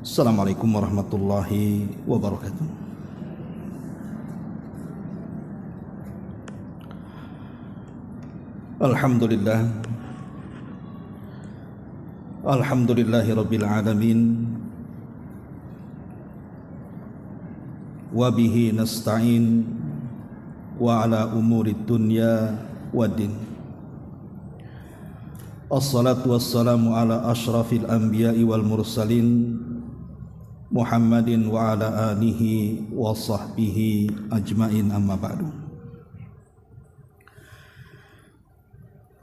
Assalamualaikum warahmatullahi wabarakatuh. Alhamdulillahi rabbil alamin, wa bihi nasta'in wa ala umuri dunya waddin. Assalatu wassalamu ala ashrafil anbiya'i wal mursalin Muhammadin wa ala alihi wa sahbihi ajmain, amma ba'du.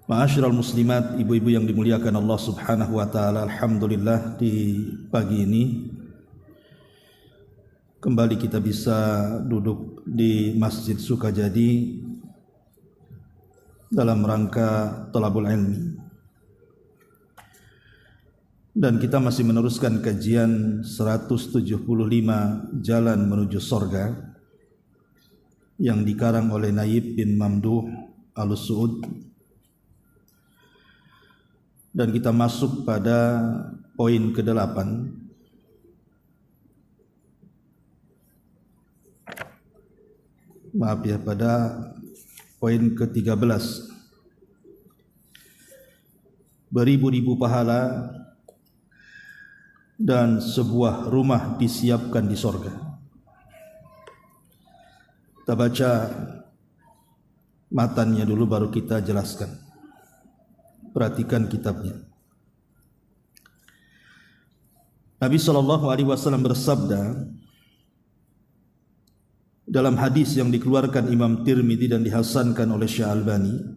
Ma'asyiral muslimat, ibu-ibu yang dimuliakan Allah subhanahu wa ta'ala, alhamdulillah di pagi ini kembali kita bisa duduk di Masjid Sukajadi dalam rangka thalabul ilmi. Dan kita masih meneruskan kajian 175 Jalan Menuju Sorga yang dikarang oleh Naib bin Mamduh Al-Suud. Dan kita masuk pada poin ke-8, pada poin ke-13. Beribu-ribu pahala dan sebuah rumah disiapkan di sorga. Kita baca matannya dulu baru kita jelaskan. Perhatikan kitabnya. Nabi SAW bersabda dalam hadis yang dikeluarkan Imam Tirmidzi dan dihasankan oleh Syekh Albani,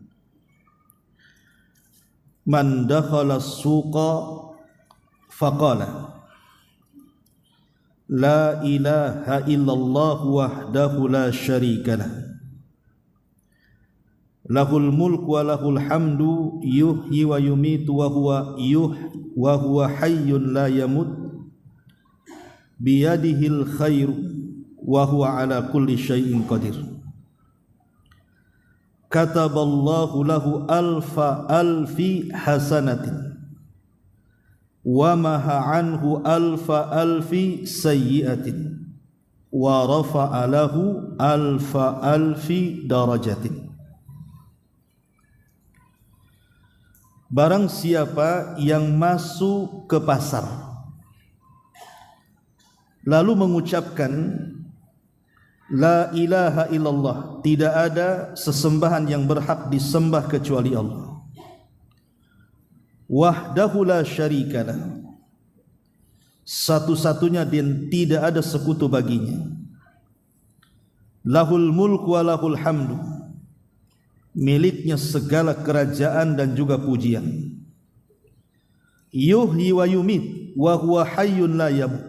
man dakhala suqa faqala la ilaha illallah wahdahu la syarika lah, lahul mulku wa lahul hamdu yuhyi wa yumitu wa huwa hayyun la yamut biyadihil khairu wa huwa ala kulli syai'in qadir. Kataballahu lahu alfi hasanatin wa maha anhu alfi sayyi'atin wa rafa'a lahu alfi darajatin. Barang siapa yang masuk ke pasar lalu mengucapkan la ilaha illallah, tidak ada sesembahan yang berhak disembah kecuali Allah, wahdahu la syarikalah, satu-satunya dan tidak ada sekutu baginya, lahul mulku wa lahul hamdu, miliknya segala kerajaan dan juga pujian, yuhyi wa yumit wa huwa hayyun la yamut,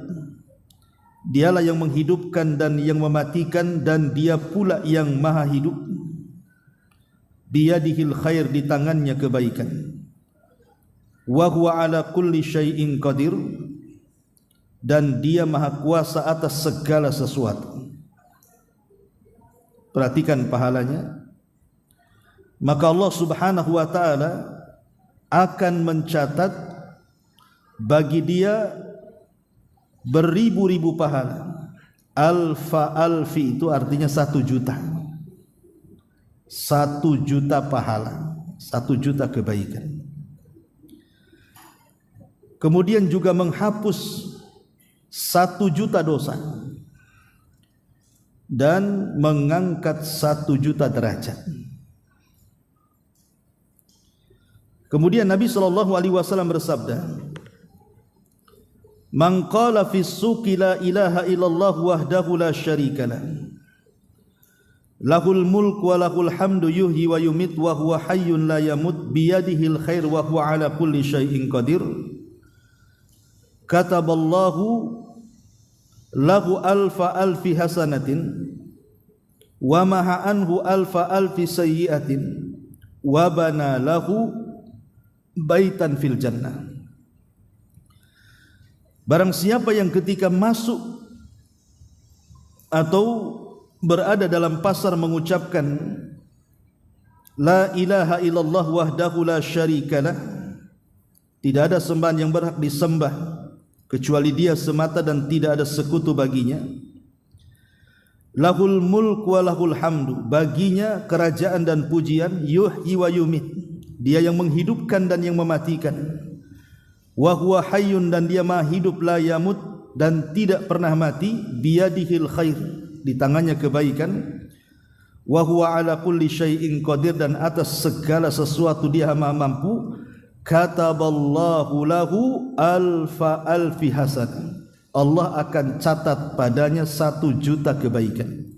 dialah yang menghidupkan dan yang mematikan dan dia pula yang maha hidup, biyadihil khair, di tangannya kebaikan, wa huwa ala kulli syai'in qadir, dan dia maha kuasa atas segala sesuatu. Perhatikan pahalanya. Maka Allah subhanahu wa ta'ala akan mencatat bagi dia beribu-ribu pahala. Alfi itu artinya 1 juta. 1 juta pahala, 1 juta kebaikan. Kemudian juga menghapus 1 juta dosa dan mengangkat 1 juta derajat. Kemudian Nabi SAW bersabda, man qala fis suqi la ilaha illallah wahdahu la syarikalah, lahul mulku wa lahul hamdu yuhyi wa yumit wa huwa hayyun la yamut biyadihil khair wa huwa ala kulli syai'in qadir, kataballahu lahu alfi hasanatin wa maha anhu alfi sayyi'atin wa bana lahu baitan fil jannah. Barang siapa yang ketika masuk atau berada dalam pasar mengucapkan la ilaha illallah wahdahu la syarikalah, tidak ada sembahan yang berhak disembah kecuali Dia semata dan tidak ada sekutu baginya. Lahul mulk wa lahul hamdu, baginya kerajaan dan pujian. Yuhyi wa yumit, Dia yang menghidupkan dan yang mematikan. Wa huwa hayyun, dan Dia maha hidup, la yamut, dan tidak pernah mati. Biyadihil khair, di tangannya kebaikan. Wa huwa ala kulli syai'in qadir, dan atas segala sesuatu Dia maha mampu. Kataballahu lahu alfi hasanah, Allah akan catat padanya 1.000.000 kebaikan.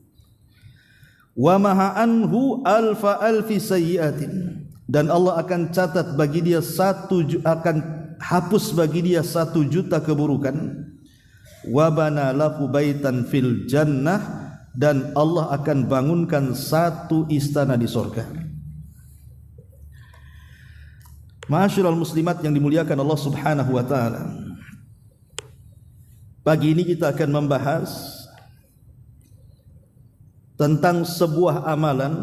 Wa maha anhu alfi sayyi'atin, dan Allah akan catat bagi dia akan hapus bagi dia 1.000.000 keburukan. Wa bana lahu baitan fil jannah, dan Allah akan bangunkan 1 istana di surga. Ma'asyiral muslimat yang dimuliakan Allah Subhanahu wa taala, pagi ini kita akan membahas tentang sebuah amalan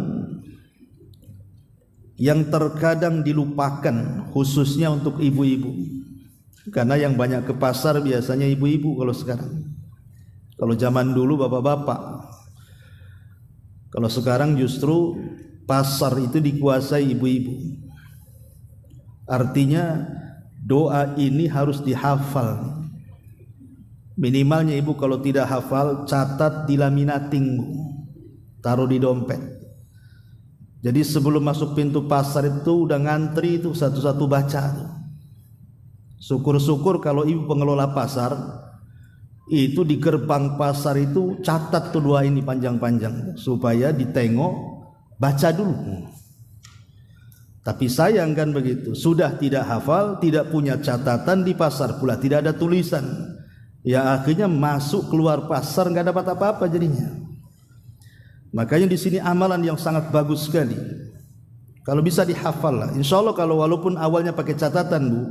yang terkadang dilupakan, khususnya untuk ibu-ibu. Karena yang banyak ke pasar biasanya ibu-ibu kalau sekarang. Kalau zaman dulu bapak-bapak. Kalau sekarang justru pasar itu dikuasai ibu-ibu. Artinya doa ini harus dihafal. Minimalnya ibu kalau tidak hafal, catat di laminating, taruh di dompet. Jadi sebelum masuk pintu pasar itu udah ngantri itu satu-satu baca. Syukur-syukur kalau ibu pengelola pasar itu di gerbang pasar itu catat tuh doa ini panjang-panjang supaya ditengok, baca dulu. Tapi sayang kan begitu, sudah tidak hafal, tidak punya catatan, di pasar pula tidak ada tulisan. Ya akhirnya masuk keluar pasar nggak dapat apa-apa jadinya. Makanya di sini amalan yang sangat bagus sekali. Kalau bisa dihafal lah. Insya Allah kalau walaupun awalnya pakai catatan bu,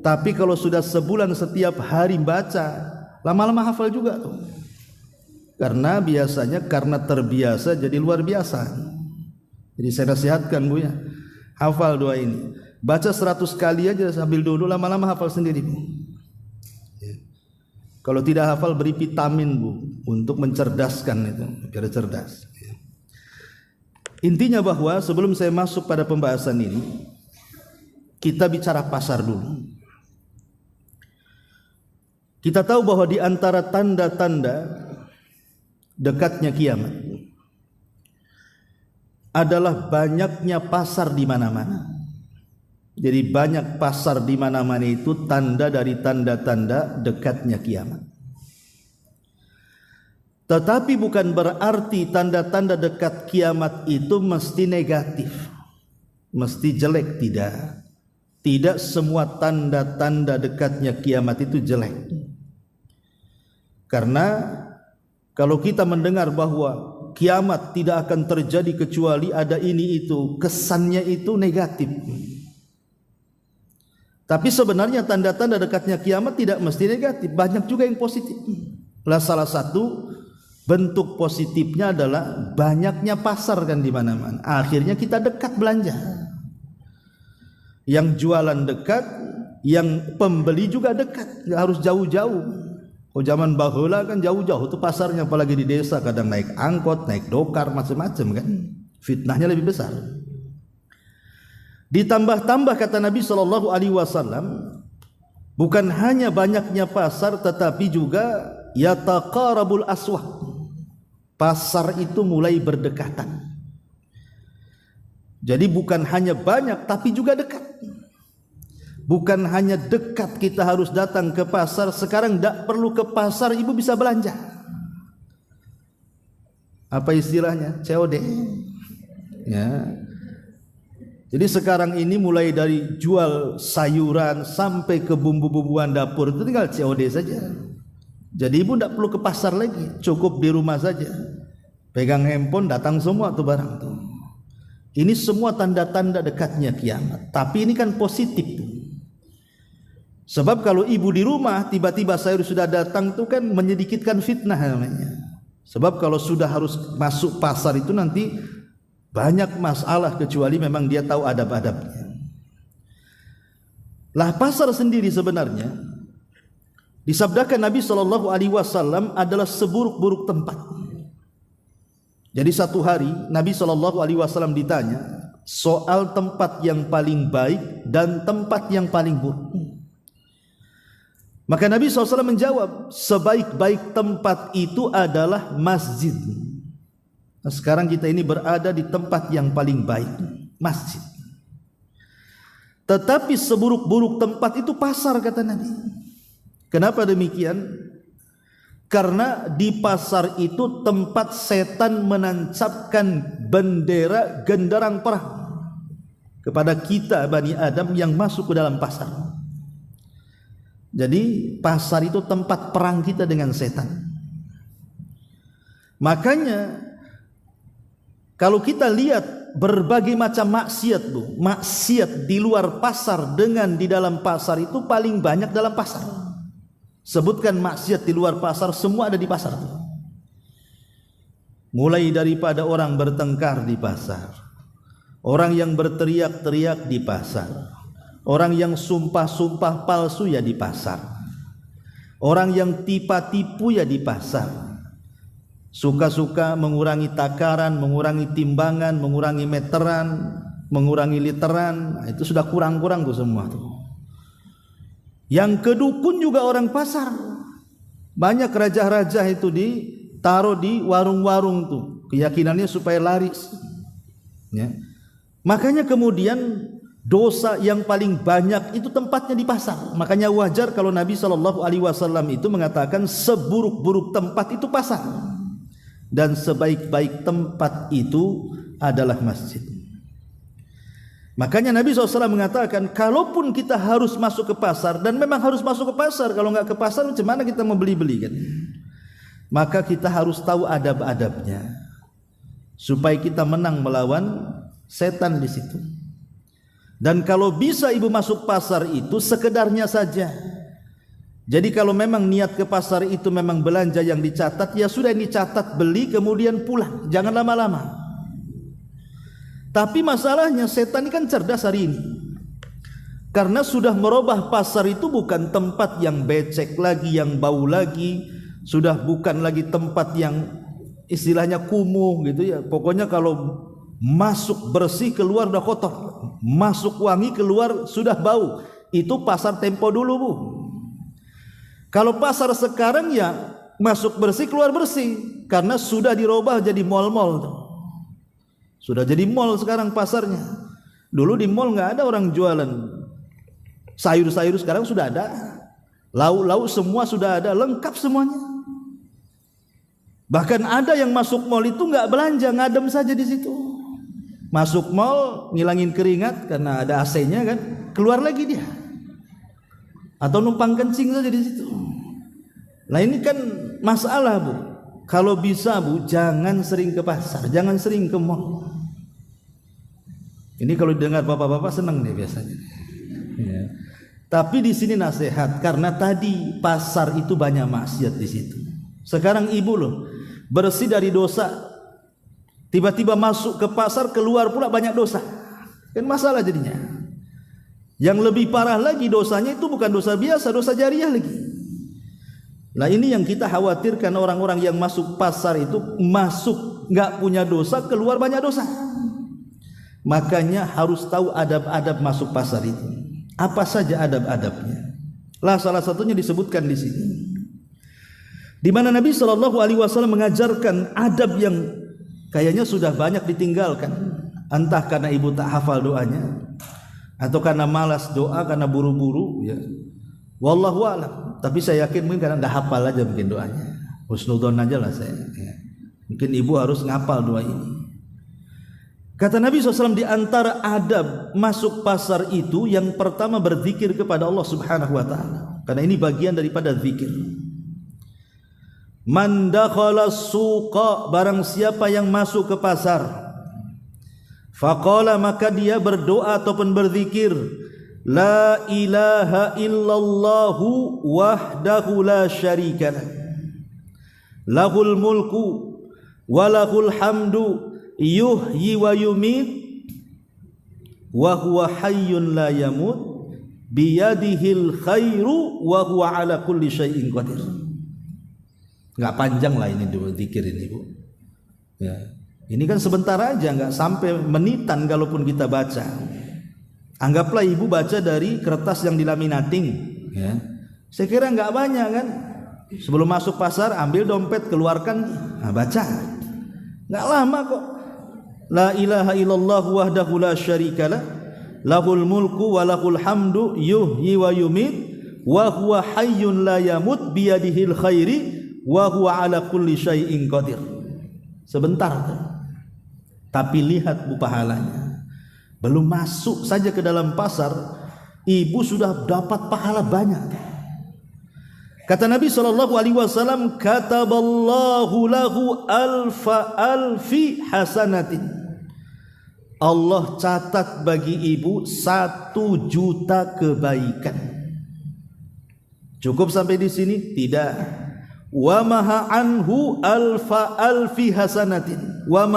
tapi kalau sudah sebulan setiap hari baca, lama-lama hafal juga tuh. Karena biasanya karena terbiasa jadi luar biasa. Jadi saya nasihatkan bu ya, hafal doa ini. Baca 100 kali aja sambil duduk, lama-lama hafal sendiri bu. Kalau tidak hafal beri vitamin bu, untuk mencerdaskan itu, biar cerdas. Intinya bahwa sebelum saya masuk pada pembahasan ini, kita bicara pasar dulu. Kita tahu bahwa di antara tanda-tanda dekatnya kiamat adalah banyaknya pasar di mana-mana. Jadi banyak pasar di mana-mana itu tanda dari tanda-tanda dekatnya kiamat. Tetapi bukan berarti tanda-tanda dekat kiamat itu mesti negatif, mesti jelek, tidak. Tidak semua tanda-tanda dekatnya kiamat itu jelek. Karena kalau kita mendengar bahwa kiamat tidak akan terjadi kecuali ada ini itu, kesannya itu negatif. Tapi sebenarnya tanda-tanda dekatnya kiamat tidak mesti negatif, banyak juga yang positif. Salah satu bentuk positifnya adalah banyaknya pasar kan di mana-mana. Akhirnya kita dekat belanja. Yang jualan dekat, yang pembeli juga dekat, nggak harus jauh-jauh. Oh zaman baheula kan jauh-jauh tuh pasarnya, apalagi di desa kadang naik angkot, naik dokar, macam-macam kan. Fitnahnya lebih besar. Ditambah-tambah kata Nabi SAW, bukan hanya banyaknya pasar, tetapi juga yataqarabul aswaq. Pasar itu mulai berdekatan. Jadi bukan hanya banyak, tapi juga dekat. Bukan hanya dekat kita harus datang ke pasar, sekarang tidak perlu ke pasar, ibu bisa belanja. Apa istilahnya? COD. Ya. Jadi sekarang ini mulai dari jual sayuran sampai ke bumbu-bumbuan dapur itu tinggal COD saja. Jadi ibu tidak perlu ke pasar lagi, cukup di rumah saja. Pegang handphone datang semua tuh barang tuh. Ini semua tanda-tanda dekatnya kiamat. Tapi ini kan positif. Sebab kalau ibu di rumah tiba-tiba sayur sudah datang tuh kan menyedikitkan fitnah namanya. Sebab kalau sudah harus masuk pasar itu nanti banyak masalah, kecuali memang dia tahu adab-adabnya. Lah pasar sendiri sebenarnya disabdakan Nabi SAW adalah seburuk-buruk tempat. Jadi satu hari Nabi SAW ditanya soal tempat yang paling baik dan tempat yang paling buruk. Maka Nabi SAW menjawab, sebaik-baik tempat itu adalah masjid. Nah, sekarang kita ini berada di tempat yang paling baik, masjid. Tetapi seburuk-buruk tempat itu pasar, kata Nabi. Kenapa demikian? Karena di pasar itu tempat setan menancapkan bendera genderang perang kepada kita Bani Adam yang masuk ke dalam pasar. Jadi pasar itu tempat perang kita dengan setan. Makanya kalau kita lihat berbagai macam maksiat, Bu, maksiat di luar pasar dengan di dalam pasar itu paling banyak dalam pasar. Sebutkan maksiat di luar pasar, semua ada di pasar. Mulai daripada orang bertengkar di pasar, orang yang berteriak-teriak di pasar, orang yang sumpah-sumpah palsu ya di pasar, orang yang tipu-tipu ya di pasar, suka-suka mengurangi takaran, mengurangi timbangan, mengurangi meteran, mengurangi literan, itu sudah kurang-kurang tuh semua tuh. Yang kedukun juga orang pasar. Banyak raja-raja itu ditaruh di warung-warung tuh, keyakinannya supaya laris. Ya. Makanya kemudian dosa yang paling banyak itu tempatnya di pasar. Makanya wajar kalau Nabi SAW itu mengatakan seburuk-buruk tempat itu pasar dan sebaik-baik tempat itu adalah masjid. Makanya Nabi SAW mengatakan, kalaupun kita harus masuk ke pasar, dan memang harus masuk ke pasar, kalau nggak ke pasar macam mana kita mau beli-beli kan? Maka kita harus tahu adab-adabnya supaya kita menang melawan setan di situ. Dan kalau bisa ibu masuk pasar itu sekedarnya saja. Jadi kalau memang niat ke pasar itu memang belanja yang dicatat, ya sudah dicatat, beli kemudian pulang, jangan lama-lama. Tapi masalahnya setan ini kan cerdas hari ini, karena sudah merubah pasar itu bukan tempat yang becek lagi, yang bau lagi, sudah bukan lagi tempat yang istilahnya kumuh gitu ya. Pokoknya kalau masuk bersih keluar udah kotor, masuk wangi keluar sudah bau. Itu pasar tempo dulu, Bu. Kalau pasar sekarang ya masuk bersih keluar bersih, karena sudah dirubah jadi mal-mal tuh. Sudah jadi mall sekarang pasarnya. Dulu di mall nggak ada orang jualan sayur-sayur, sekarang sudah ada. Lauk-lauk semua sudah ada, lengkap semuanya. Bahkan ada yang masuk mall itu nggak belanja, ngadem saja di situ. Masuk mall ngilangin keringat karena ada AC-nya kan, keluar lagi dia. Atau numpang kencing saja di situ. Nah ini kan masalah, Bu. Kalau bisa, Bu, jangan sering ke pasar, jangan sering ke mall. Ini kalau dengar bapak-bapak senang nih biasanya. Ya. Tapi di sini nasihat, karena tadi pasar itu banyak maksiat di situ. Sekarang ibu loh bersih dari dosa, tiba-tiba masuk ke pasar keluar pula banyak dosa, kan masalah jadinya. Yang lebih parah lagi dosanya itu bukan dosa biasa, dosa jariah lagi. Nah ini yang kita khawatirkan, orang-orang yang masuk pasar itu masuk nggak punya dosa, keluar banyak dosa. Makanya harus tahu adab-adab masuk pasar itu. Apa saja adab-adabnya? Lah salah satunya disebutkan di sini, di mana Nabi SAW mengajarkan adab yang kayaknya sudah banyak ditinggalkan. Entah karena ibu tak hafal doanya, atau karena malas doa, karena buru-buru ya. Wallahu a'lam. Tapi saya yakin mungkin karena dah hafal aja mungkin doanya. Husnudzon aja lah saya ya. Mungkin ibu harus ngapal doa ini. Kata Nabi SAW, di antara adab masuk pasar itu yang pertama berzikir kepada Allah Subhanahu wa ta'ala, karena ini bagian daripada zikir. Man dakhala suqa, barang siapa yang masuk ke pasar, faqala, maka dia berdoa ataupun berzikir, la ilaha illallahu wahdahu la syarikalah, lahul mulku wa lahul hamdu yuhyi wa yumit wa huwa hayyun la yamut biyadihil khairu wa huwa ala kulli syai'in qadir. Enggak panjang lah ini zikir ini, Bu. Ya. Ini kan sebentar aja, enggak sampai menitan kalaupun kita baca. Anggaplah ibu baca dari kertas yang dilaminating, ya. Saya kira enggak banyak kan. Sebelum masuk pasar ambil dompet, keluarkan, nah baca. Enggak lama kok. La ilaha illallah wahdahu la syarikalah, lahul mulku wa lahul hamdu yuhyi wa yumit wa huwa hayyun la yamut biyadihil khairi wa huwa ala kulli syai'in qadir. Sebentar tuh. Tapi lihat Bu pahalanya. Belum masuk saja ke dalam pasar, ibu sudah dapat pahala banyak. Kata Nabi SAW, kataballahu lahu alfi hasanatin. Allah catat bagi ibu 1 juta kebaikan. Cukup sampai di sini? Tidak. Wa maha anhu alfi hasanatin. Wa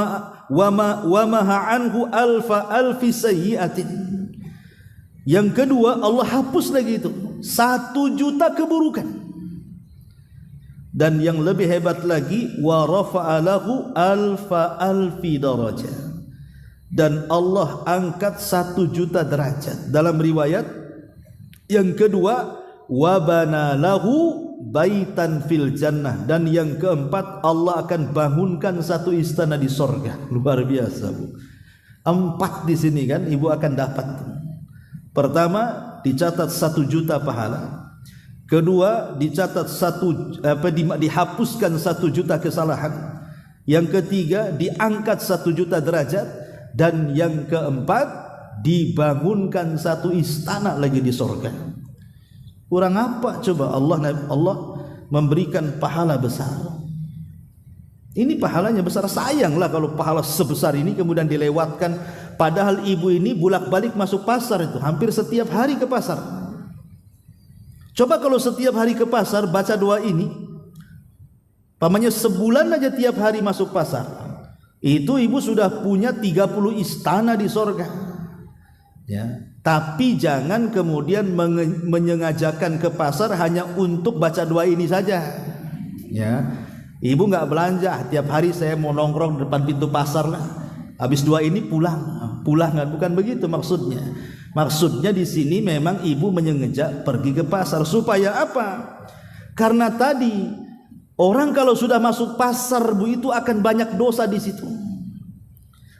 maha anhu alfi sayyiatin. Yang kedua, Allah hapus lagi itu 1 juta keburukan. Dan yang lebih hebat lagi, wa rafa'alahu alfi darajah. Dan Allah angkat 1 juta derajat. Dalam riwayat yang kedua, wa bana lahu baitan fil jannah. Dan yang keempat, Allah akan bangunkan 1 istana di sorga. Luar biasa, Bu. 4 di sini kan ibu akan dapat. Pertama, dicatat 1 juta pahala. Kedua, dicatat dihapuskan 1 juta kesalahan. Yang ketiga, diangkat 1 juta derajat. Dan yang keempat, dibangunkan 1 istana lagi di sorga. Kurang apa coba Allah memberikan pahala besar. Ini pahalanya besar. Sayanglah kalau pahala sebesar ini kemudian dilewatkan. Padahal ibu ini bolak-balik masuk pasar itu, hampir setiap hari ke pasar. Coba kalau setiap hari ke pasar baca doa ini, pamannya sebulan aja tiap hari masuk pasar, itu ibu sudah punya 30 istana di sorga. Ya. Tapi jangan kemudian menyengajakan ke pasar hanya untuk baca doa ini saja. Ya. Ibu nggak belanja, tiap hari saya mau nongkrong di depan pintu pasar lah. Habis doa ini pulang kan, bukan begitu maksudnya. Maksudnya di sini memang ibu menyengajak pergi ke pasar supaya apa? Karena tadi orang kalau sudah masuk pasar, Bu, itu akan banyak dosa di situ.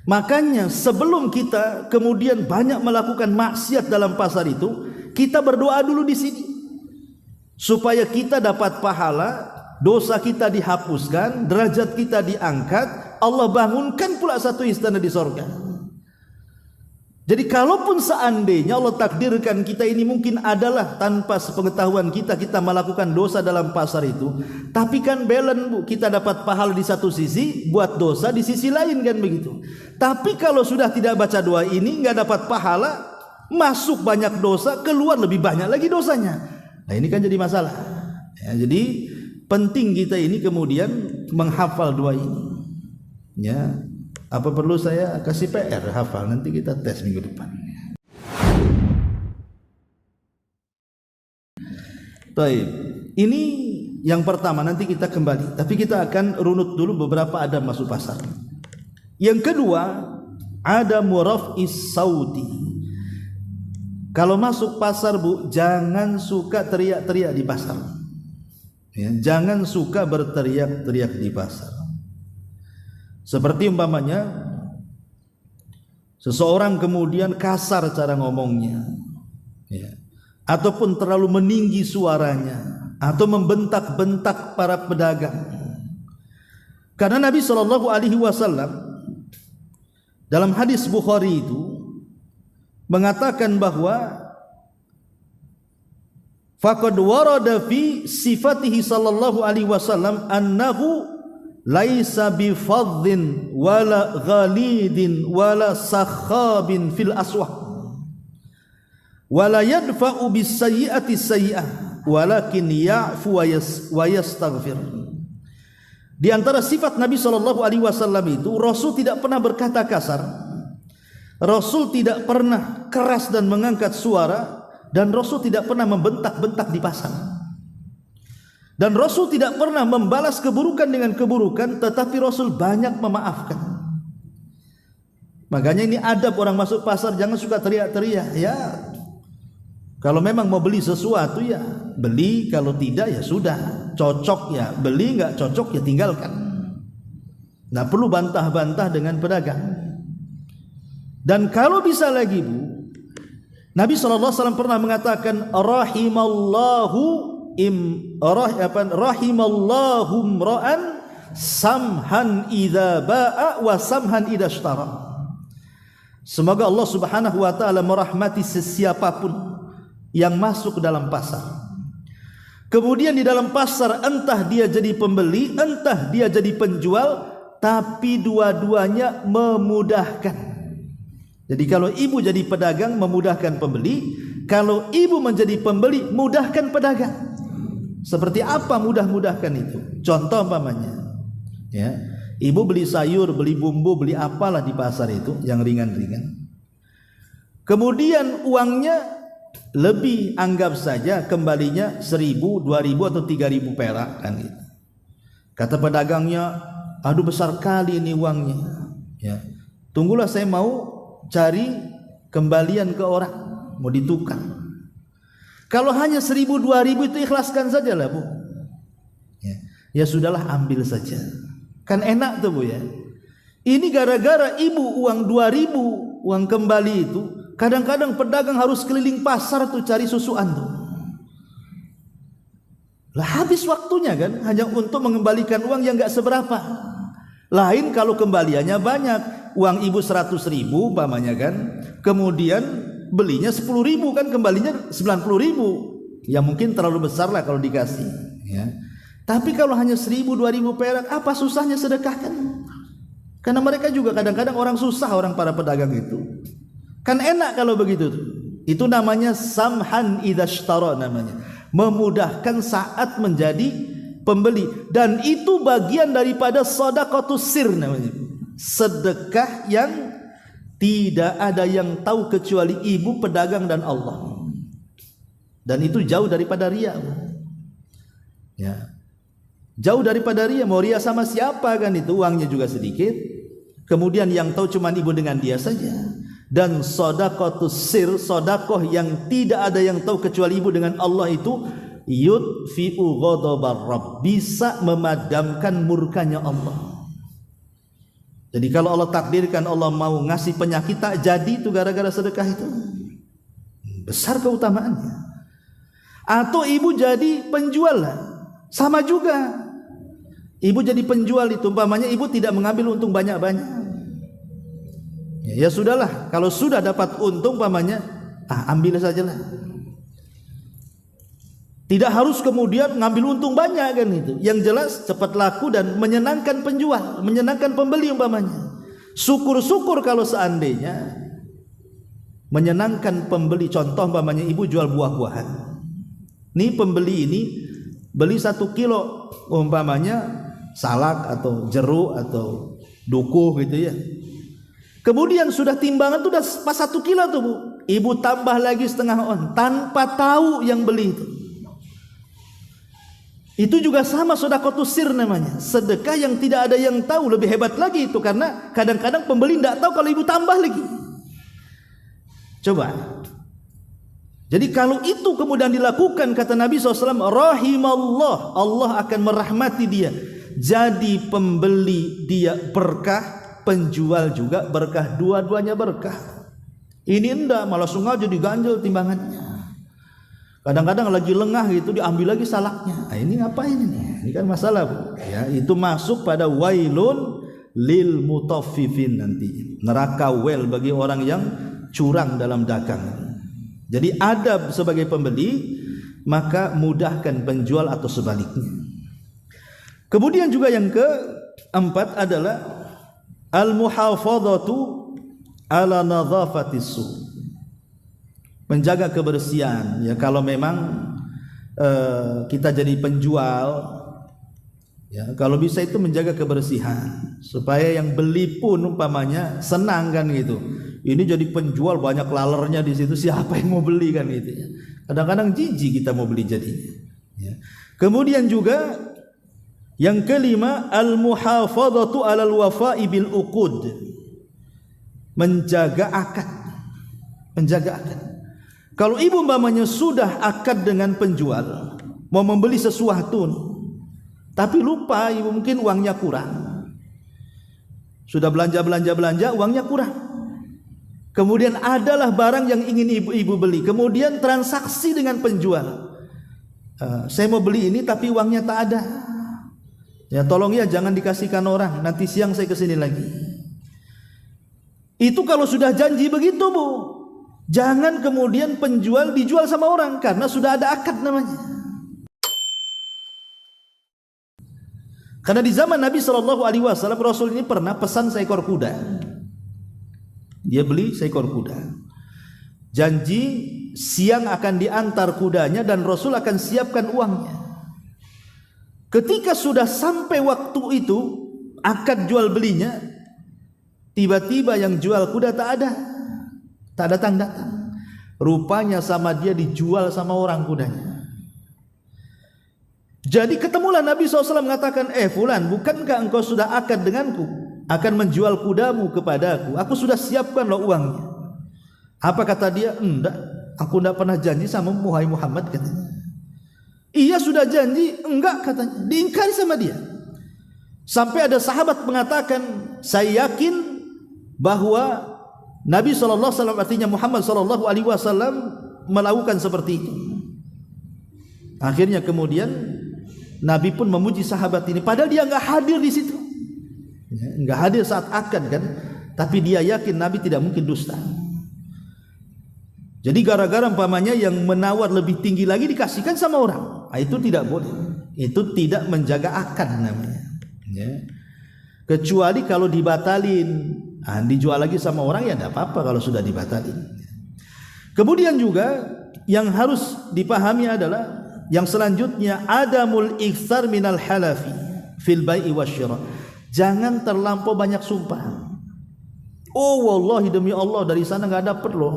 Makanya sebelum kita kemudian banyak melakukan maksiat dalam pasar itu, kita berdoa dulu di sini supaya kita dapat pahala, dosa kita dihapuskan, derajat kita diangkat, Allah bangunkan pula 1 istana di sorga. Jadi kalaupun seandainya Allah takdirkan kita ini mungkin adalah tanpa sepengetahuan kita melakukan dosa dalam pasar itu, tapi kan balance, Bu, kita dapat pahala di satu sisi, buat dosa di sisi lain kan begitu. Tapi kalau sudah tidak baca doa ini, nggak dapat pahala, masuk banyak dosa, keluar lebih banyak lagi dosanya. Nah ini kan jadi masalah. Ya, jadi penting kita ini kemudian menghafal doa ini. Ya. Apa perlu saya kasih PR hafal, nanti kita tes minggu depan. Baik, ini yang pertama, nanti kita kembali. Tapi kita akan runut dulu beberapa adab masuk pasar. Yang kedua, ada muraf'is sauti. Kalau masuk pasar, Bu, jangan suka teriak-teriak di pasar. Ya, jangan suka berteriak-teriak di pasar. Seperti umpamanya seseorang kemudian kasar cara ngomongnya, ya, ataupun terlalu meninggi suaranya, atau membentak-bentak para pedagang. Karena Nabi SAW dalam hadis Bukhari itu mengatakan bahwa faqad warada fi sifatihi sallallahu alaihi wasallam annahu laisa bifadhin wala ghalidin wala sakhabin fil aswaq wala yadfa'u bisayyi'ati sayyi'ah walakin ya'fu wa yastaghfir. Di antara sifat Nabi SAW itu, Rasul tidak pernah berkata kasar, Rasul tidak pernah keras dan mengangkat suara, Dan Rasul tidak pernah membentak-bentak di pasar. Dan Rasul tidak pernah membalas keburukan dengan keburukan, tetapi Rasul banyak memaafkan. Makanya ini adab orang masuk pasar, jangan suka teriak-teriak ya. Kalau memang mau beli sesuatu ya beli, kalau tidak ya sudah, cocok ya beli, enggak cocok ya tinggalkan. Nggak perlu bantah-bantah dengan pedagang. Dan kalau bisa lagi Bu, Nabi SAW pernah mengatakan rahimallahu imra'an samhan idza ba'a wa samhan idza ishtara. Semoga Allah Subhanahu wa taala merahmati sesiapapun yang masuk ke dalam pasar. Kemudian di dalam pasar entah dia jadi pembeli, entah dia jadi penjual, tapi dua-duanya memudahkan. Jadi kalau ibu jadi pedagang memudahkan pembeli, kalau ibu menjadi pembeli mudahkan pedagang. Seperti apa mudah-mudahkan itu? Contoh umpamanya, ya, ibu beli sayur, beli bumbu, beli apalah di pasar itu yang ringan-ringan. Kemudian uangnya lebih, anggap saja kembalinya 1.000, 2.000 atau 3.000 perak kan gitu. Kata pedagangnya, aduh besar kali ini uangnya. Ya, tunggulah saya mau cari kembalian ke orang, mau ditukar. Kalau hanya 1.000, 2.000 itu ikhlaskan saja lah Bu. Ya sudahlah ambil saja. Kan enak tuh Bu ya. Ini gara-gara ibu uang 2.000 uang kembali itu, kadang-kadang pedagang harus keliling pasar tuh cari susuan tuh. Lah habis waktunya kan hanya untuk mengembalikan uang yang enggak seberapa. Lain kalau kembaliannya banyak, uang ibu 100.000 umpamanya kan, kemudian belinya 10.000 kan, kembalinya 90.000. Ya mungkin terlalu besar lah kalau dikasih ya. Tapi kalau hanya 1.000, 2.000 perak, apa susahnya sedekahkan? Karena mereka juga kadang-kadang orang susah, orang para pedagang itu. Kan enak kalau begitu tuh. Itu namanya samhan idza ishtara namanya. Memudahkan saat menjadi pembeli, dan itu bagian daripada shadaqatus sir namanya. Sedekah yang tidak ada yang tahu kecuali ibu, pedagang dan Allah. Dan itu jauh daripada riya. Ya. Jauh daripada riya. Mau riya sama siapa kan itu, uangnya juga sedikit. Kemudian yang tahu cuma ibu dengan dia saja. Dan shadaqatus sir, sedekah yang tidak ada yang tahu kecuali ibu dengan Allah itu yudfi'u ghadabar rabb, bisa memadamkan murkanya Allah. Jadi kalau Allah takdirkan Allah mau ngasih penyakit tak jadi itu gara-gara sedekah itu, besar keutamaannya. Atau ibu jadi penjual lah, sama juga. Ibu jadi penjual itu umpamanya ibu tidak mengambil untung banyak-banyak. Ya sudahlah, kalau sudah dapat untung umpamanya, ambil sajalah. Tidak harus kemudian ngambil untung banyak kan itu. Yang jelas cepat laku dan menyenangkan penjual, menyenangkan pembeli umpamanya. Syukur-syukur kalau seandainya menyenangkan pembeli. Contoh umpamanya ibu jual buah-buahan. Nih pembeli ini beli 1 kilo umpamanya salak atau jeruk atau dukuh gitu ya. Kemudian sudah timbangan tuh udah pas 1 kilo tuh Bu. Ibu tambah lagi setengah on tanpa tahu yang beli itu. Itu juga sama sedekah sir namanya. Sedekah yang tidak ada yang tahu, lebih hebat lagi itu karena kadang-kadang pembeli tidak tahu kalau ibu tambah lagi. Coba. Jadi kalau itu kemudian dilakukan kata Nabi SAW, rahimallah, Allah akan merahmati dia. Jadi pembeli dia berkah, penjual juga berkah, dua-duanya berkah. Ini enggak, malah sengaja diganjel timbangannya. Kadang-kadang lagi lengah gitu diambil lagi salaknya. Nah, ini ngapain ini? Ini kan masalah Bu. Ya, itu masuk pada wailun lil mutaffifin nanti. Neraka wel bagi orang yang curang dalam dagang. Jadi adab sebagai pembeli, maka mudahkan penjual atau sebaliknya. Kemudian juga yang keempat adalah al-muhafadzatu ala nadhafatis su. Menjaga kebersihan ya. Kalau memang kita jadi penjual ya, kalau bisa itu menjaga kebersihan supaya yang beli pun umpamanya senang kan gitu. Ini jadi penjual banyak lalernya di situ, siapa yang mau beli kan gitu ya. Kadang-kadang jijik kita mau beli jadinya. Ya. Kemudian juga yang kelima, al-muhafadzatu 'alal wafa'i bil uqud. Menjaga akad. Menjaga akad. Kalau ibu umpamanya sudah akad dengan penjual, mau membeli sesuatu, tapi lupa ibu, mungkin uangnya kurang. Sudah belanja, uangnya kurang. Kemudian adalah barang yang ingin ibu beli. Kemudian transaksi dengan penjual. Saya mau beli ini tapi uangnya tak ada. Ya tolong ya jangan dikasihkan orang. Nanti siang saya kesini lagi. Itu kalau sudah janji begitu bu. Jangan kemudian penjual dijual sama orang. Karena sudah ada akad namanya. Karena di zaman Nabi SAW, Rasul ini pernah pesan seekor kuda. Dia beli seekor kuda. Janji siang akan diantar kudanya dan Rasul akan siapkan uangnya. Ketika sudah sampai waktu itu, akad jual belinya, tiba-tiba yang jual kuda tak ada. Tak datang-datang. Rupanya sama dia dijual sama orang kudanya. Jadi ketemulah Nabi SAW mengatakan, Fulan, bukankah engkau sudah akad denganku? Akan menjual kudamu kepadaku. Aku sudah siapkan loh uangnya. Apa kata dia? Enggak, aku enggak pernah janji sama Muhammad katanya. Iya sudah janji, enggak katanya. Diingkari sama dia. Sampai ada sahabat mengatakan, saya yakin bahwa Nabi SAW, artinya Muhammad SAW, melakukan seperti itu. Akhirnya kemudian Nabi pun memuji sahabat ini, padahal dia enggak hadir di situ. Enggak hadir saat akad kan, tapi dia yakin Nabi tidak mungkin dusta. Jadi gara-gara umpamanya yang menawar lebih tinggi lagi dikasihkan sama orang, itu tidak boleh. Itu tidak menjaga akad namanya. Ya. Kecuali kalau dibatalin, dijual lagi sama orang ya tidak apa-apa kalau sudah dibatalin. Kemudian juga yang harus dipahami adalah yang selanjutnya, adamul iktsar minal halafi fil bai'i wasyira. Jangan terlampau banyak sumpah. Oh wallahi demi Allah dari sana enggak dapat loh.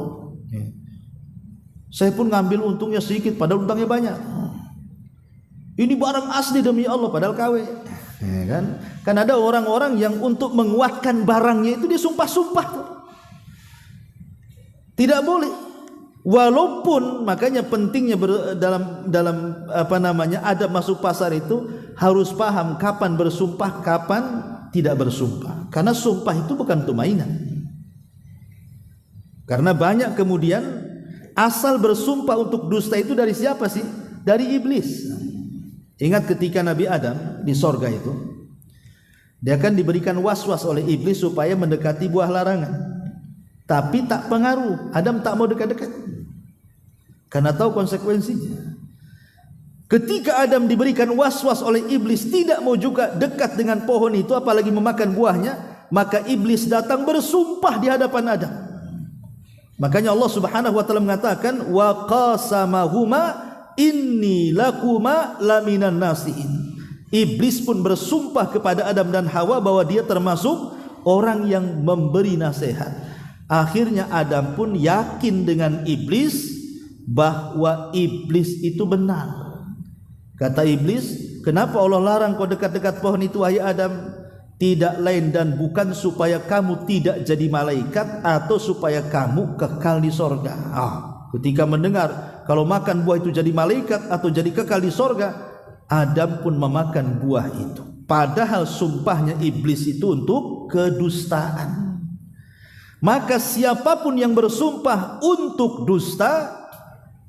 Saya pun ngambil untungnya sedikit padahal untungnya banyak. Ini barang asli demi Allah padahal KW. Ya kan? Kan ada orang-orang yang untuk menguatkan barangnya itu dia sumpah-sumpah. Tidak boleh. Walaupun makanya pentingnya dalam apa namanya adab masuk pasar itu harus paham kapan bersumpah, kapan tidak bersumpah. Karena sumpah itu bukan untuk mainan. Karena banyak kemudian asal bersumpah untuk dusta itu dari siapa sih? Dari iblis. Ingat ketika Nabi Adam di sorga itu, dia akan diberikan was-was oleh iblis supaya mendekati buah larangan. Tapi tak pengaruh, Adam tak mau dekat-dekat. Karena tahu konsekuensinya. Ketika Adam diberikan was-was oleh iblis tidak mau juga dekat dengan pohon itu apalagi memakan buahnya, maka iblis datang bersumpah di hadapan Adam. Makanya Allah Subhanahu wa taala mengatakan wa qasamahuma inni lakuma laminan nasihin. Iblis pun bersumpah kepada Adam dan Hawa bahwa dia termasuk orang yang memberi nasihat. Akhirnya Adam pun yakin dengan iblis bahwa iblis itu benar. Kata iblis, kenapa Allah larang kau dekat-dekat pohon itu wahai Adam? Tidak lain dan bukan supaya kamu tidak jadi malaikat atau supaya kamu kekal di sorga. Ketika mendengar kalau makan buah itu jadi malaikat atau jadi kekal di sorga, Adam pun memakan buah itu. Padahal sumpahnya iblis itu untuk kedustaan. Maka siapapun yang bersumpah untuk dusta,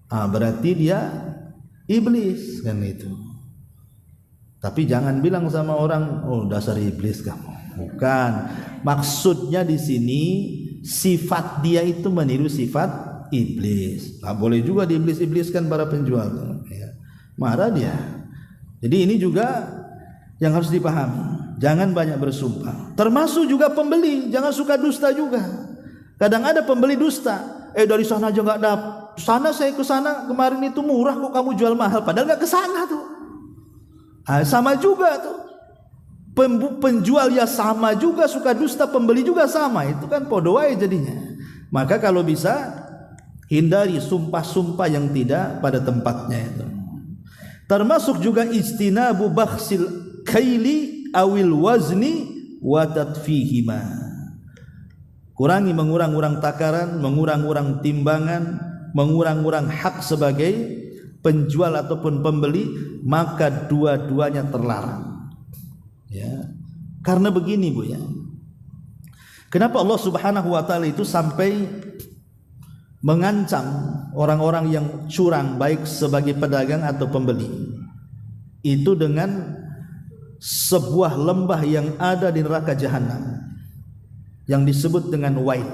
berarti dia iblis kan itu. Tapi jangan bilang sama orang, oh dasar iblis kamu. Bukan. Maksudnya di sini sifat dia itu meniru sifat iblis. Nggak boleh juga diiblis-ibliskan para penjual. Ya. Marah dia. Jadi ini juga yang harus dipahami. Jangan banyak bersumpah. Termasuk juga pembeli, jangan suka dusta juga. Kadang ada pembeli dusta. Dari sana aja nggak dapat. Sana saya ke sana kemarin itu murah kok kamu jual mahal. Padahal nggak ke sana tuh. Sama juga tuh. Penjual ya sama juga suka dusta, pembeli juga sama. Itu kan podo wae jadinya. Maka kalau bisa hindari sumpah-sumpah yang tidak pada tempatnya itu. Termasuk juga istinabu bakhsil kaili awil wazni wa tatfihima. Kurangi mengurang-urang takaran, mengurang-urang timbangan, mengurang-urang hak sebagai penjual ataupun pembeli, maka dua-duanya terlarang. Ya. Karena begini Bu ya. Kenapa Allah Subhanahu wa taala itu sampai mengancam orang-orang yang curang baik sebagai pedagang atau pembeli? Itu dengan sebuah lembah yang ada di neraka jahanam yang disebut dengan wail.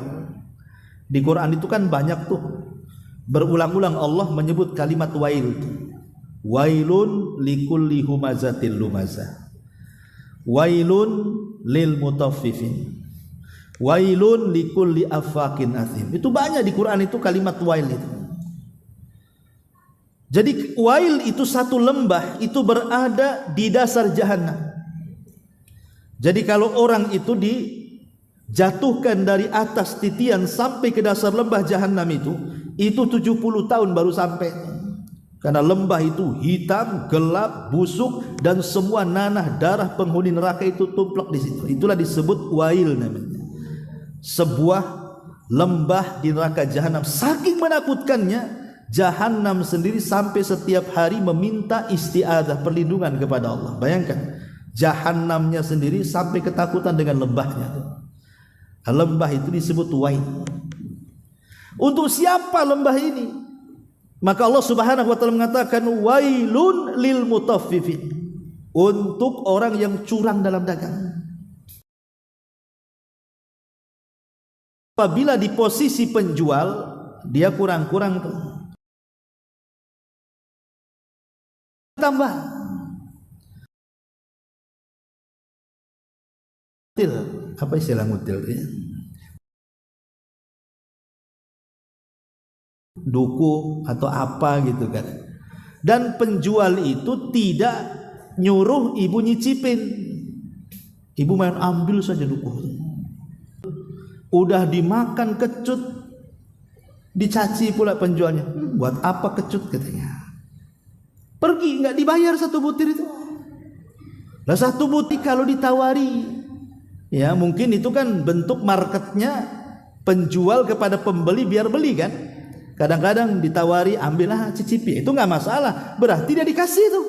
Di Quran itu kan banyak tuh, berulang-ulang Allah menyebut kalimat wail. Wailun likulli humazatil lumazah, wailun lil mutaffifin, wailun likulli afakin athim. Itu banyak di Quran itu kalimat wail itu. Jadi wail itu satu lembah, itu berada di dasar jahanam. Jadi kalau orang itu dijatuhkan dari atas titian sampai ke dasar lembah jahanam itu 70 tahun baru sampai. Karena lembah itu hitam, gelap, busuk, dan semua nanah darah penghuni neraka itu tumplek di situ. Itulah disebut wail namanya. Sebuah lembah di neraka jahanam. Saking menakutkannya, jahanam sendiri sampai setiap hari meminta isti'adzah, perlindungan kepada Allah. Bayangkan, jahanamnya sendiri sampai ketakutan dengan lembahnya. Lembah itu disebut wail. Untuk siapa lembah ini? Maka Allah Subhanahu wa taala mengatakan wailun lil mutaffifin, untuk orang yang curang dalam dagang. Apabila di posisi penjual dia kurang-kurang tuh, tambah ngutil. Apa istilah ngutil ya? Duku atau apa gitu kan. Dan penjual itu tidak nyuruh ibu nyicipin. Ibu main ambil saja duku. Udah dimakan kecut, dicaci pula penjualnya. Buat apa kecut katanya? Pergi, nggak dibayar satu butir itu. Lah satu butir kalau ditawari, ya mungkin itu kan bentuk marketnya penjual kepada pembeli biar beli kan. Kadang-kadang ditawari, ambillah cicipi, itu nggak masalah. Berarti dia dikasih itu.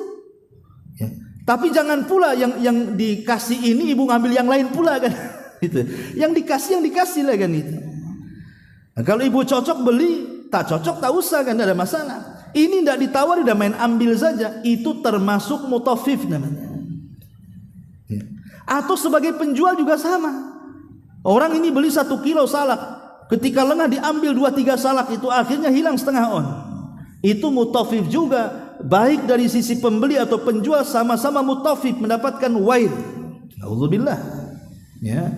Ya. Tapi jangan pula yang dikasih ini ibu ngambil yang lain pula kan. Itu. Yang dikasih lah kan itu. Nah, kalau ibu cocok beli, tak cocok tak usah kan, tidak ada masalah. Ini tidak ditawar, udah main ambil saja. Itu termasuk mutaffif namanya. Ya. Atau sebagai penjual juga sama. Orang ini beli 1 kilo salak, ketika lengah diambil 2-3 salak, itu akhirnya hilang setengah on. Itu mutaffif juga. Baik dari sisi pembeli atau penjual sama-sama mutaffif, mendapatkan wail. Nauzubillah. Ya,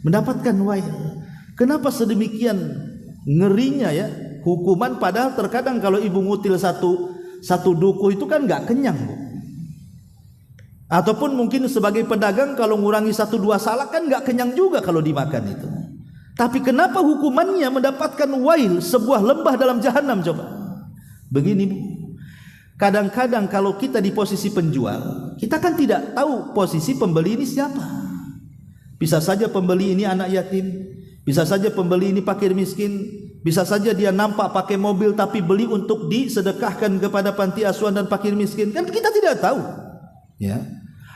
mendapatkan wail. Kenapa sedemikian ngerinya ya hukuman, padahal terkadang kalau ibu ngutil satu duku itu kan nggak kenyang Bu. Ataupun mungkin sebagai pedagang kalau ngurangi 1-2 salak kan nggak kenyang juga kalau dimakan itu. Tapi kenapa hukumannya mendapatkan wail, sebuah lembah dalam jahanam? Coba begini Bu, kadang-kadang kalau kita di posisi penjual, kita kan tidak tahu posisi pembeli ini siapa. Bisa saja pembeli ini anak yatim, bisa saja pembeli ini fakir miskin, bisa saja dia nampak pakai mobil tapi beli untuk disedekahkan kepada panti asuhan dan fakir miskin, kan kita tidak tahu ya.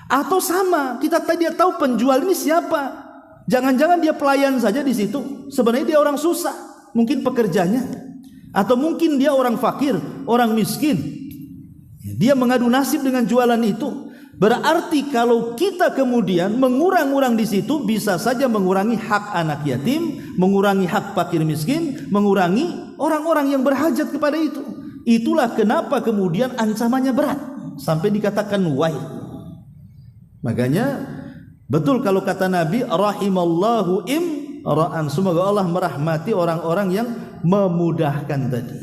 Atau sama, kita tidak tahu penjual ini siapa. Jangan-jangan dia pelayan saja di situ, sebenarnya dia orang susah, mungkin pekerjanya, atau mungkin dia orang fakir, orang miskin. Dia mengadu nasib dengan jualan itu. Berarti kalau kita kemudian mengurang-urang di situ, bisa saja mengurangi hak anak yatim, mengurangi hak fakir miskin, mengurangi orang-orang yang berhajat kepada itu. Itulah kenapa kemudian ancamannya berat sampai dikatakan wail. Makanya betul kalau kata Nabi, rahimallahu imra'an, semoga Allah merahmati orang-orang yang memudahkan tadi.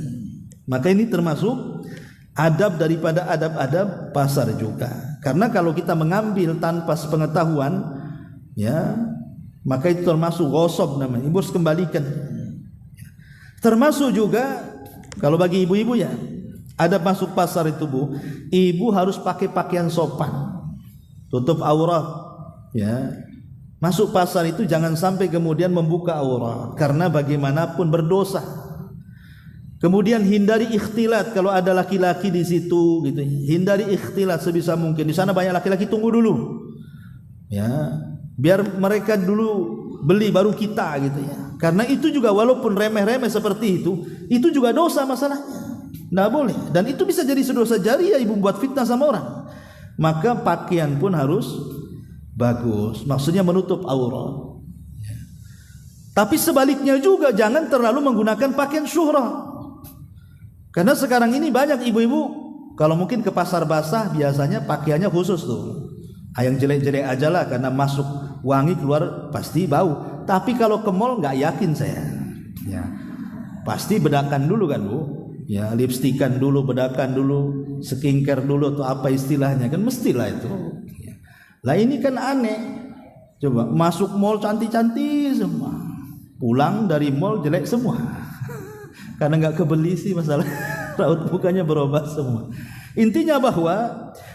Maka ini termasuk adab daripada adab-adab pasar juga. Karena kalau kita mengambil tanpa sepengetahuan, ya, maka itu termasuk ghosab namanya. Ibu harus kembalikan. Termasuk juga kalau bagi ibu-ibu ya, ada masuk pasar itu Bu, ibu harus pakai pakaian sopan, tutup aurat ya. Masuk pasar itu jangan sampai kemudian membuka aurat, karena bagaimanapun berdosa. Kemudian hindari ikhtilat kalau ada laki-laki di situ gitu. Hindari ikhtilat sebisa mungkin. Di sana banyak laki-laki, tunggu dulu. Ya, biar mereka dulu beli baru kita gitu ya. Karena itu juga walaupun remeh-remeh seperti itu juga dosa masalahnya. Nggak boleh. Dan itu bisa jadi dosa jariah ibu buat fitnah sama orang. Maka pakaian pun harus bagus. Maksudnya menutup aurat. Tapi sebaliknya juga jangan terlalu menggunakan pakaian syuhrah. Karena sekarang ini banyak ibu-ibu kalau mungkin ke pasar basah biasanya pakaiannya khusus tuh. Yang jelek-jelek aja lah, karena masuk wangi keluar pasti bau. Tapi kalau ke mall nggak yakin saya. Ya. Pasti bedakan dulu kan Bu. Ya, lipstikan dulu, bedakan dulu, skincare dulu atau apa istilahnya, kan mestilah itu. Ya. Lah ini kan aneh. Coba masuk mall cantik-cantik semua. Pulang dari mall jelek semua. Karena nggak kebeli sih masalah. Raut mukanya berubah semua. Intinya bahwa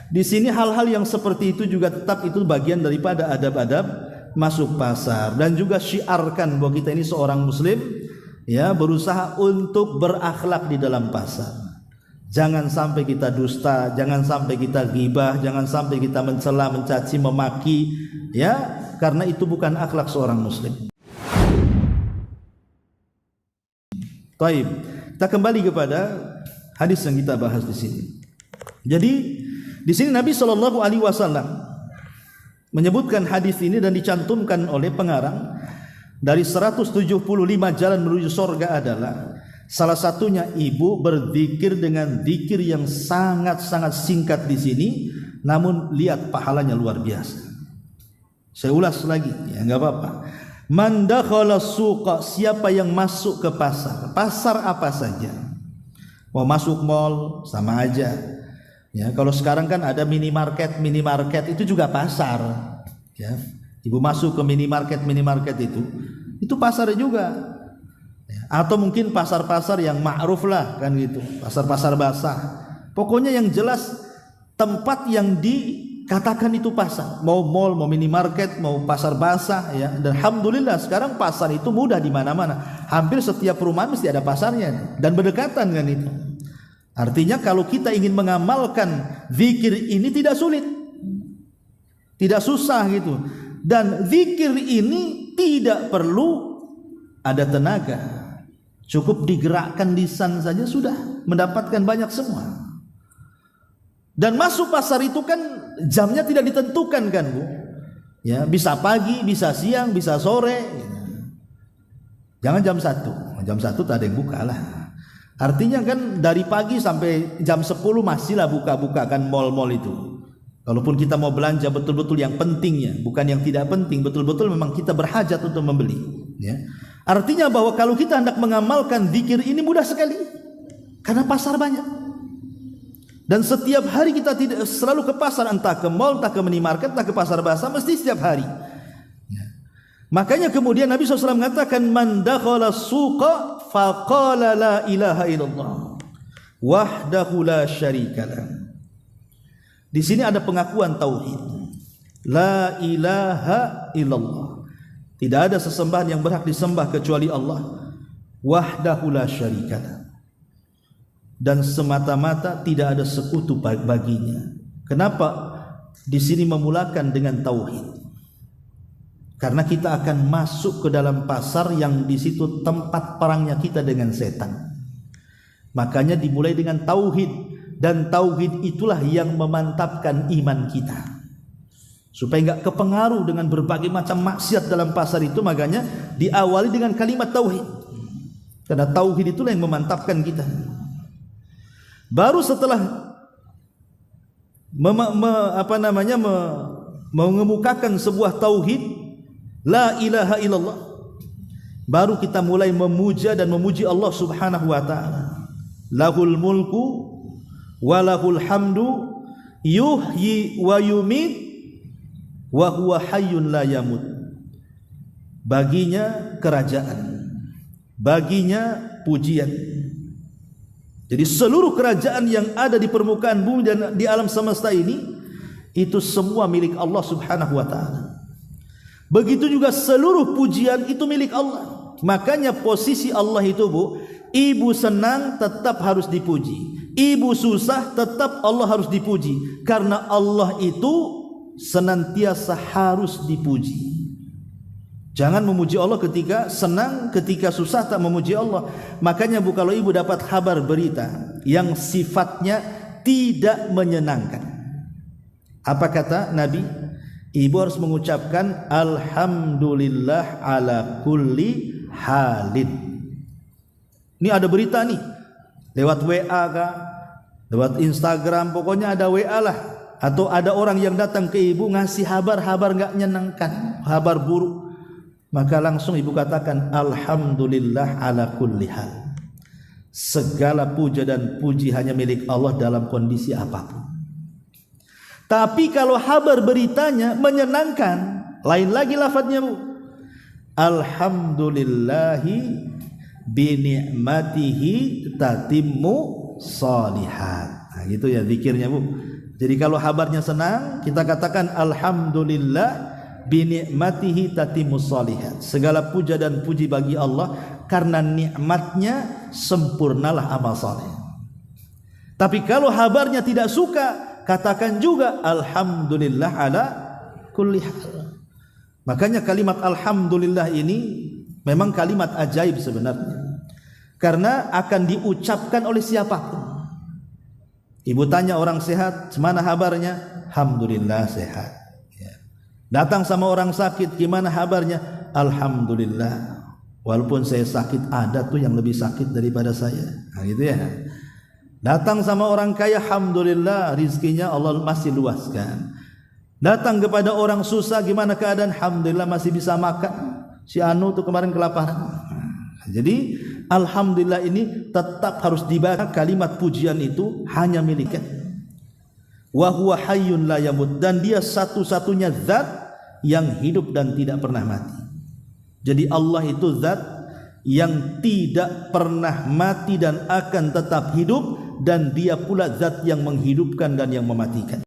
di sini hal-hal yang seperti itu juga tetap itu bagian daripada adab-adab masuk pasar, dan juga syiarkan bahwa kita ini seorang muslim ya, berusaha untuk berakhlak di dalam pasar. Jangan sampai kita dusta, jangan sampai kita ghibah, jangan sampai kita mencela, mencaci, memaki ya, karena itu bukan akhlak seorang muslim. Baik, kita kembali kepada hadis yang kita bahas di sini. Jadi di sini Nabi Shallallahu Alaihi Wasallam menyebutkan hadis ini dan dicantumkan oleh pengarang dari 175 jalan menuju surga adalah salah satunya ibu berzikir dengan zikir yang sangat-sangat singkat di sini, namun lihat pahalanya luar biasa. Saya ulas lagi, ya nggak apa-apa. Man dakhala suqa, siapa yang masuk ke pasar, pasar apa saja. Mau masuk mall sama aja. Ya, kalau sekarang kan ada minimarket itu juga pasar. Ya, ibu masuk ke minimarket itu pasar juga. Ya, atau mungkin pasar-pasar yang ma'ruf lah kan gitu, pasar-pasar basah. Pokoknya yang jelas tempat yang dikatakan itu pasar. Mau mall, mau minimarket, mau pasar basah ya. Dan alhamdulillah sekarang pasar itu mudah di mana-mana. Hampir setiap perumahan mesti ada pasarnya dan berdekatan kan itu. Artinya kalau kita ingin mengamalkan zikir ini tidak sulit, tidak susah gitu. Dan zikir ini tidak perlu ada tenaga, cukup digerakkan lisan saja sudah mendapatkan banyak semua. Dan masuk pasar itu kan jamnya tidak ditentukan kan Bu, ya bisa pagi, bisa siang, bisa sore. Jangan jam 1 tak ada yang buka lah. Artinya kan dari pagi sampai jam 10 masihlah buka-buka kan mal-mal itu. Kalaupun kita mau belanja betul-betul yang pentingnya, bukan yang tidak penting, betul-betul memang kita berhajat untuk membeli. Ya. Artinya bahwa kalau kita hendak mengamalkan zikir ini mudah sekali, karena pasar banyak. Dan setiap hari kita tidak selalu ke pasar, entah ke mal, entah ke minimarket, entah ke pasar basah, mesti setiap hari. Ya. Makanya kemudian Nabi SAW mengatakan, man dakhala suqa faqala la ilaha illallah wahdahu la syarikalah. Di sini ada pengakuan tauhid. La ilaha illallah. Tidak ada sesembahan yang berhak disembah kecuali Allah. Wahdahu la syarikalah. Dan semata-mata tidak ada sekutu baginya. Kenapa di sini memulakan dengan tauhid? Karena kita akan masuk ke dalam pasar yang di situ tempat perangnya kita dengan setan. Makanya dimulai dengan tauhid, dan tauhid itulah yang memantapkan iman kita. Supaya enggak kepengaruh dengan berbagai macam maksiat dalam pasar itu, makanya diawali dengan kalimat tauhid. Karena tauhid itulah yang memantapkan kita. Baru setelah mengemukakan sebuah tauhid, la ilaha illallah, baru kita mulai memuja dan memuji Allah Subhanahu wa taala. Lahul mulku wa lahul hamdu yuhyi wa yumit wa huwa hayyun la yamut. Baginya kerajaan, baginya pujian. Jadi seluruh kerajaan yang ada di permukaan bumi dan di alam semesta ini, itu semua milik Allah subhanahu wa ta'ala. Begitu juga seluruh pujian itu milik Allah. Makanya posisi Allah itu, Bu, ibu senang tetap harus dipuji, ibu susah tetap Allah harus dipuji. Karena Allah itu senantiasa harus dipuji. Jangan memuji Allah ketika senang, ketika susah tak memuji Allah. Makanya, Bu, kalau ibu dapat kabar berita yang sifatnya tidak menyenangkan, apa kata Nabi? Ibu harus mengucapkan alhamdulillah ala kulli halin. Ini ada berita nih, lewat WA kah, lewat Instagram, pokoknya ada WA lah, atau ada orang yang datang ke ibu ngasih kabar nggak menyenangkan, kabar buruk, maka langsung ibu katakan alhamdulillah ala kulli hal. Segala puja dan puji hanya milik Allah dalam kondisi apapun. Tapi kalau kabar beritanya menyenangkan, lain lagi lafadznya, Bu. Alhamdulillahi bini'matihi tatimmu shalihat. Nah, gitu ya zikirnya, Bu. Jadi kalau kabarnya senang, kita katakan alhamdulillah bini'matihi tatimmu shalihat. Segala puja dan puji bagi Allah karena nikmatnya sempurnalah amal saleh. Tapi kalau kabarnya tidak suka, katakan juga alhamdulillah ala kulli hal. Makanya kalimat alhamdulillah ini memang kalimat ajaib sebenarnya, karena akan diucapkan oleh siapapun. Ibu tanya orang sehat, "Gimana kabarnya?" "Alhamdulillah sehat." Ya. Datang sama orang sakit, "Gimana kabarnya?" "Alhamdulillah. Walaupun saya sakit, ada tuh yang lebih sakit daripada saya." Nah, gitu ya. Datang sama orang kaya, alhamdulillah rizkinya Allah masih luaskan. Datang kepada orang susah, gimana keadaan? Alhamdulillah masih bisa makan. Si Anu tuh kemarin kelaparan. Jadi alhamdulillah ini tetap harus dibaca. Kalimat pujian itu hanya miliknya. Wa huwa hayyun la yamut, dan dia satu-satunya zat yang hidup dan tidak pernah mati. Jadi Allah itu zat yang tidak pernah mati dan akan tetap hidup, dan dia pula zat yang menghidupkan dan yang mematikan.